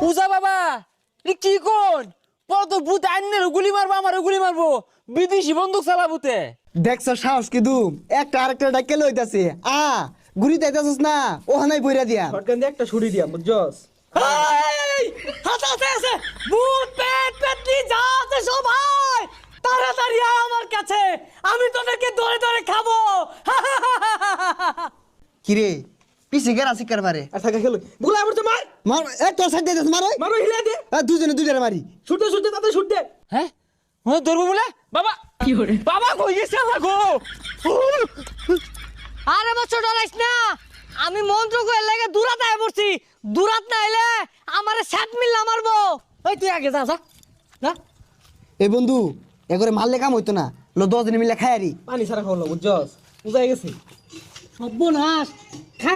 উজা বাবা এ কি কোন পর তো ভূত আইনের গুলি মারবো আমার গুলি মারবো বিদেশি বন্দুক চালাবুতে দেখছো সাহস কি দুম একটা আরেকটা ডাকে লইতাছে গুড়ি তাইতাছস না ওখানেই বইরা দিয়া শটগান দিয়ে একটা ছুরি দিয়া বুঝছস হাতে আছে ভূত পেট পেটনি যা আছে সবাই তাড়াতাড়ি আয় আমার কাছে আমি তোদেরকে ধরে ধরে খাবো কিরে পিছে গেরা শিকার মারে আর থাকা খেলো গুলা পড়ছে মার মার এ তোর সাইড দিতেছ মার ওই মারো হিলা দে দুজনে দুজনে মারি ছুটে ছুটে তাতে ছুট দে হ্যাঁ ও ধরবো বলে বাবা কি করে বাবা কই গেছে আমার গো আরে বছর ডরাইস না আমি মন্ত্র কইলে লাগে দূরাত আয় পড়ছি দূরাত না এলে আমারে সাত মিল্লা মারবো ওই তুই আগে যা যা যা এই বন্ধু এগরে মারলে কাম হইতো না লো 10 দিন মিলে খায়ারি পানি ছাড়া খাওয়ালো বুঝছস বুঝাই গেছে সর্বনাশ